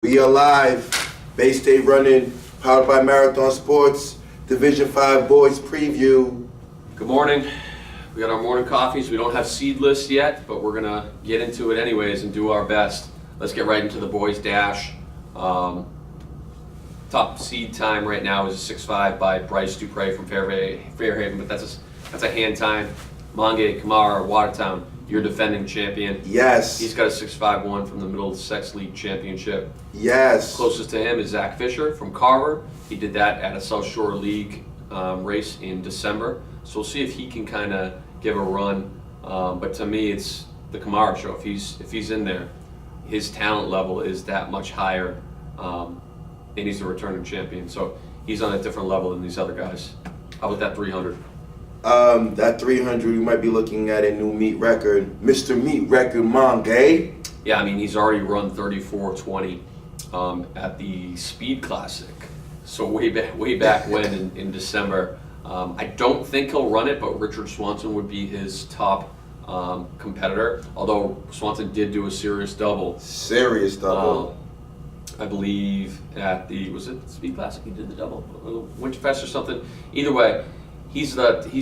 We are live, Bay State Running, powered by Marathon Sports, Division 5 Boys Preview. Good morning. We got our morning coffees. We don't have seed lists yet, but we're gonna get into it anyways and do our best. Let's get right into the boys dash. Top seed time right now is 6:05 by Bryce Dupre from Fairhaven, but that's a hand time. Mange Kamara, Watertown, your defending champion. Yes. He's got a 6:51 from the Middlesex League Championship. Yes. Closest to him is Zach Fisher from Carver. He did that at a South Shore League race in December. So we'll see if he can kind of give a run. But to me, it's the Kamara show. If he's in there, his talent level is that much higher, and he's a returning champion. So he's on a different level than these other guys. How about that 300? That 300, we might be looking at a new meet record. Mr. Meet Record Mange. Yeah, I mean, he's already run 34:20 at the Speed Classic. So way back when in December. I don't think he'll run it, but Richard Swanson would be his top competitor. Although Swanson did do a serious double. Serious double. I believe at was it the Speed Classic? He did the double, Winterfest or something. Either way, he's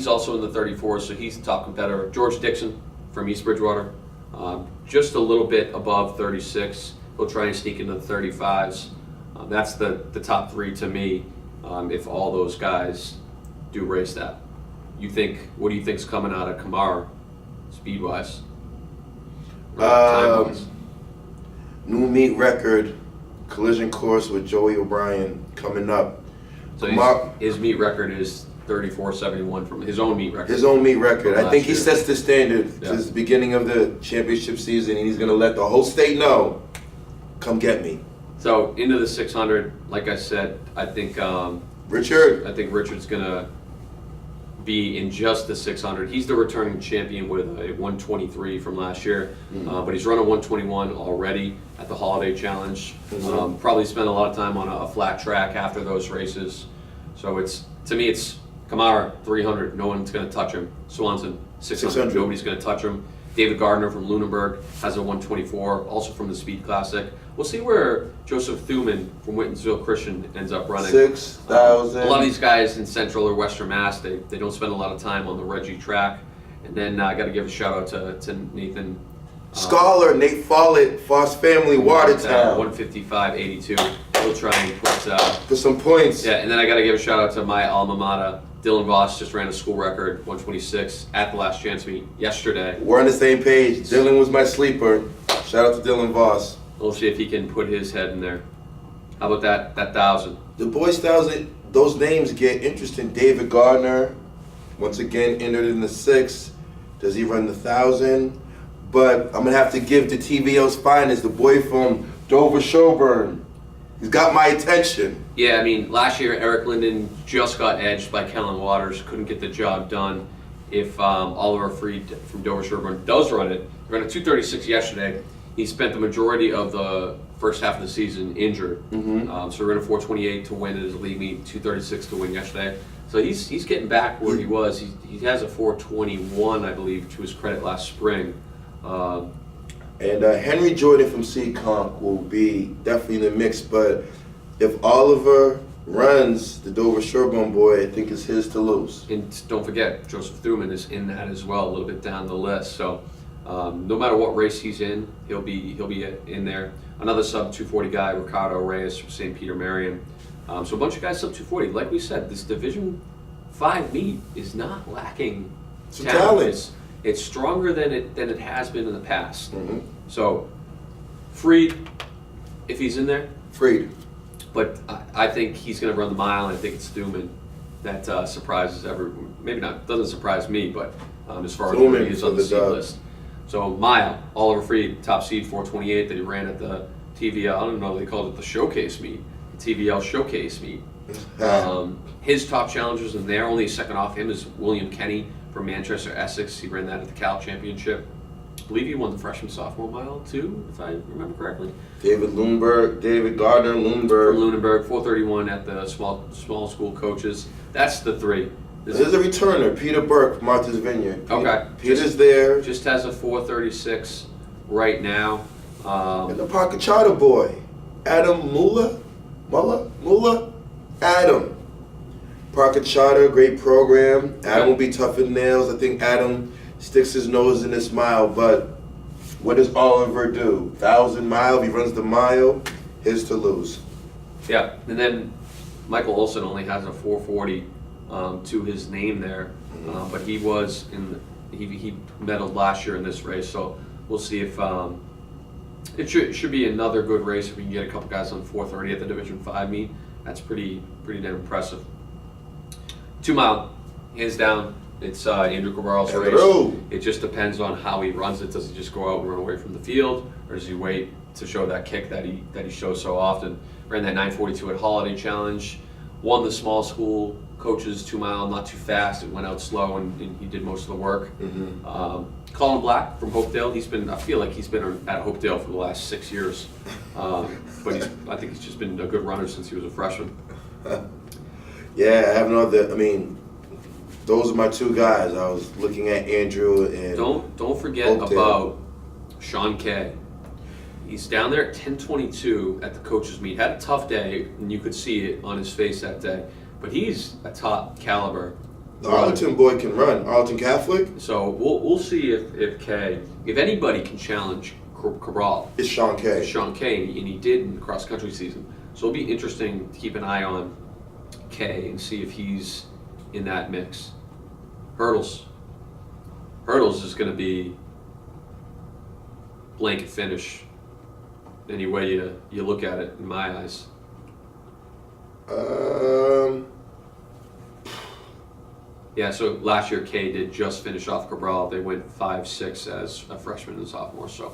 also in the 34s, so he's the top competitor. George Dixon from East Bridgewater, just a little bit above 36. He'll try and sneak into the 35s. That's the top three to me. If all those guys do race that, what do you think's coming out of Kamara, speed wise? New meet record, collision course with Joey O'Brien coming up. So his meet record is 34:71 from his own meet record. His own meet record. I think he year. sets the standard. Yeah. Since the beginning of the championship season, and he's going to let the whole state know, come get me. So into the 600, like I said, I think Richard's going to be in just the 600. He's the returning champion with a 123 from last year, but he's run a 121 already at the Holiday Challenge. Probably spent a lot of time on a flat track after those races. So to me, it's Kamara, 300, no one's going to touch him. Swanson, 600, nobody's going to touch him. David Gardner from Lunenburg has a 124, also from the Speed Classic. We'll see where Joseph Thuman from Whitensville Christian ends up running. 6,000. A lot of these guys in Central or Western Mass, they don't spend a lot of time on the Reggie track. And then I got to give a shout out to Nathan. Scholar, Nate Follett, Foss Family, Watertown. 155.82. He'll try and put some points. Yeah, and then I got to give a shout out to my alma mater. Dylan Voss just ran a school record, 126, at the Last Chance meet yesterday. We're on the same page. Dylan was my sleeper. Shout out to Dylan Voss. We'll see if he can put his head in there. How about that 1,000? The boys' 1,000, those names get interesting. David Gardner, once again, entered in the 6. Does he run the 1,000? But I'm going to have to give to TVL's finest, the boy from Dover Sherburne. He's got my attention. Yeah, I mean, last year Eric Linden just got edged by Kellen Waters, couldn't get the job done. If Oliver Freed from Dover Sherburne does run it, he ran a 236 yesterday. He spent the majority of the first half of the season injured. So he ran a 428 to win at his league meet, 236 to win yesterday. So he's getting back where he was. He has a 421, I believe, to his credit last spring. And Henry Jordan from Seekonk will be definitely in the mix, but if Oliver runs the Dover Sherburne boy, I think it's his to lose. And don't forget, Joseph Thuman is in that as well, a little bit down the list. So no matter what race he's in, he'll be in there. Another sub 240 guy, Ricardo Reyes from St. Peter Marion. So a bunch of guys sub 240. Like we said, this Division 5 meet is not lacking some talent. It's stronger than it has been in the past. So, Freed, if he's in there. Freed. But I think he's going to run the mile, and I think it's Thuman that surprises everyone. Maybe not, doesn't surprise me, but as far as where he is on the seed list. So, mile, Oliver Freed, top seed, 428 that he ran at the TVL. I don't know if they called it the showcase meet, the TVL showcase meet. His top challengers in there, only a second off him, is William Kenny from Manchester, Essex. He ran that at the Cal Championship. I believe he won the freshman sophomore mile too, if I remember correctly. David Gardner, Lunenburg. From Lunenburg, 431 at the small school coaches. That's the three. There's a returner, Peter Burke, Martha's Vineyard. Okay. Peter's there. Just has a 436 right now. And the Pocket Charter boy. Adam Muller? Adam. Parker Charter, great program. Adam will be tough in nails. I think Adam sticks his nose in this mile, but what does Oliver do? 1,000 mile, if he runs the mile, his to lose. Yeah, and then Michael Olson only has a 440 to his name there, but he was he medaled last year in this race, so we'll see if it should be another good race if we can get a couple guys on 430 at the Division 5 meet. That's pretty damn impressive. 2 mile, hands down, it's Andrew Cabral's race. It just depends on how he runs it. Does he just go out and run away from the field, or does he wait to show that kick that he shows so often? Ran that 9:42 at Holiday Challenge, won the small school coaches 2 mile, not too fast. It went out slow, and he did most of the work. Colin Black from Hopedale. I feel like he's been at Hopedale for the last 6 years, but I think he's just been a good runner since he was a freshman. Yeah, I have no other. I mean, those are my two guys. I was looking at Andrew and. Don't forget about Sean Kay. He's down there at 10:22 at the coaches meet. Had a tough day, and you could see it on his face that day. But he's a top caliber. The Arlington boy can run. Arlington Catholic. So we'll see if anybody can challenge Cabral. It's Sean Kay. Sean Kay, and he did in the cross country season. So it'll be interesting to keep an eye on Kay and see if he's in that mix. Hurdles is going to be blanket finish any way you look at it, in my eyes. Yeah, so last year Kay did just finish off Cabral. They went 5-6 as a freshman and sophomore. So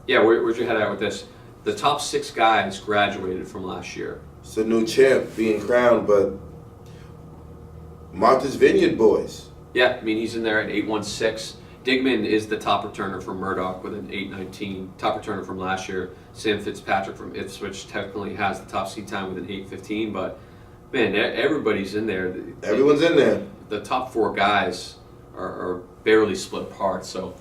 yeah, where'd you head at with this? The top 6 guys graduated from last year. It's a new champ being crowned, but Martha's Vineyard boys. Yeah, I mean, he's in there at 816. Digman is the top returner from Murdoch with an 819. Top returner from last year. Sam Fitzpatrick from Ipswich technically has the top seed time with an 815, but man, everybody's in there. Everyone's in there. The top 4 guys are barely split apart, so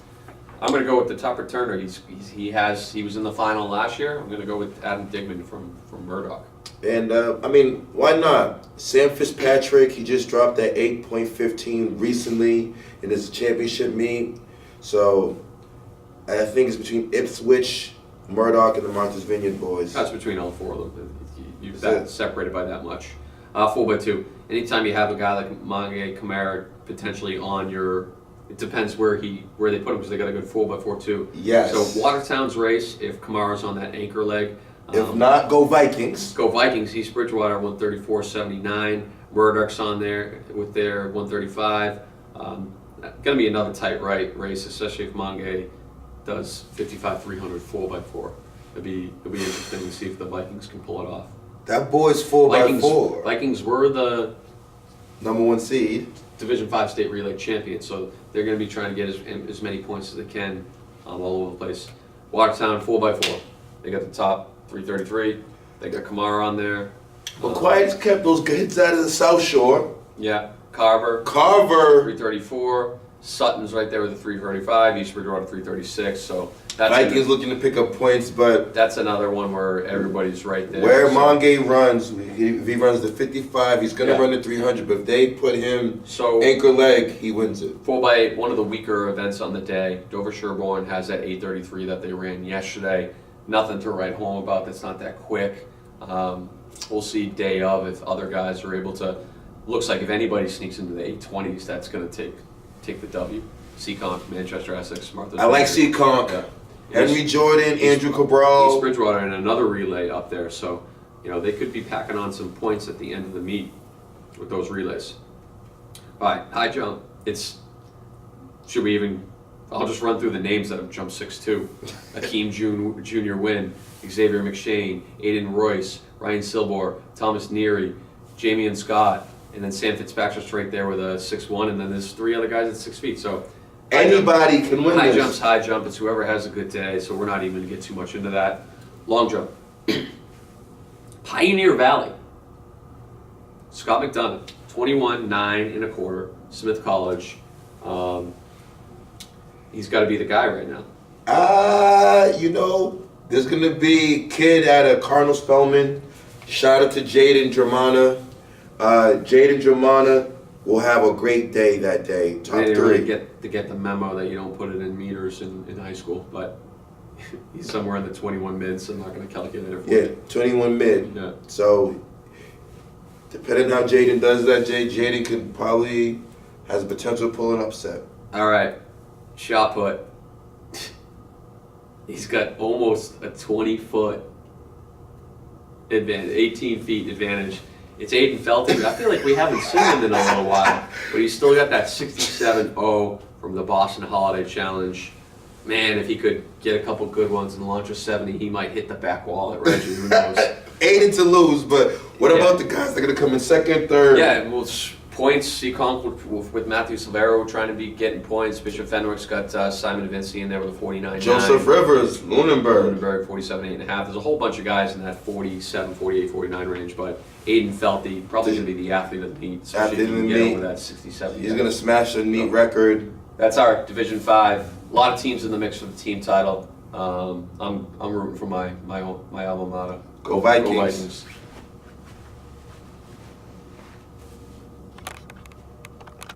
I'm going to go with the top returner. He was in the final last year. I'm going to go with Adam Digman from Murdoch. And I mean, why not? Sam Fitzpatrick, he just dropped that 8.15 recently in his championship meet. So I think it's between Ipswich, Murdoch, and the Martha's Vineyard boys. That's between all 4 of them. You've that separated by that much. 4x2. Anytime you have a guy like Mange Kamara potentially on your, it depends where they put him because they got a good 4x4 too. Yes. So Watertown's race, if Kamara's on that anchor leg. If not, go Vikings. Go Vikings. East Bridgewater 134.79. Murdoch's on there with their 135. Gonna be another tight race, especially if Mange does 55-300 4x4. It'll be interesting to see if the Vikings can pull it off. That boy's 4x4. Vikings were the number 1 seed, Division 5 state relay champions, so they're going to be trying to get as many points as they can all over the place. Watertown 4x4. They got the top 333. They got Kamara on there. But Quiet's kept those hits out of the South Shore. Yeah, Carver 334. Sutton's right there with the 335. East Bridgewater 336. So that's Vikings looking to pick up points, but that's another one where everybody's right there. Where Mange runs, if he runs the 55, he's going to run the 300. But if they put him anchor leg, he wins it. 4x8, one of the weaker events on the day. Dover Sherborne has that 833 that they ran yesterday. Nothing to write home about. That's not that quick. We'll see day of if other guys are able to. Looks like if anybody sneaks into the 820s, that's going to take the W. Seekonk, Manchester Essex, Martha's. I like Seekonk. Yeah. Henry Jordan, Andrew Cabral. East Bridgewater and another relay up there. So, they could be packing on some points at the end of the meet with those relays. All right, high jump. I'll just run through the names that have jumped 6'2". Akeem Jr. Wynn, Xavier McShane, Aiden Royce, Ryan Silbor, Thomas Neary, Jamian Scott, and then Sam Fitzpatrick's right there with a 6'1", and then there's 3 other guys at 6 feet. So anybody can win this. High jump. It's whoever has a good day. So we're not even going to get too much into that. Long jump. Pioneer Valley. Scott McDonough, 21.9 1/4, Smith College. He's got to be the guy right now. There's going to be kid out of Cardinal Spellman. Shout out to Jaden Germana. Jaden Germana will have a great day that day. Top I didn't 3. really get the memo that you don't put it in meters in high school, but he's somewhere in the 21 mid, so I'm not going to calculate it for Yeah, you. 21 mid. Yeah. So, depending how Jaden does that, Jaden could probably has the potential to pull an upset. All right, shot put. He's got almost a 20-foot advantage, 18 feet advantage. It's Aiden Felton. I feel like we haven't seen him in a little while, but he's still got that 67-0 from the Boston Holiday Challenge. Man, if he could get a couple good ones and launch a 70, he might hit the back wall at Reggie. Who knows? Aiden to lose, but what about the guys that are going to come in second, third? Yeah, well, points, Seacon with Matthew Silvero trying to be getting points. Bishop Fenwick's got Simon Vinci in there with a 49.9. Joseph Rivers, Lunenburg. 47.8.5. There's a whole bunch of guys in that 47, 48, 49 range, but Aiden Felty probably going to be the athlete of the meet, especially if he can get over that 67. He's going to smash a meet record. That's our Division 5. A lot of teams in the mix for the team title. I'm rooting for my alma mater. Go Vikings. Go Vikings.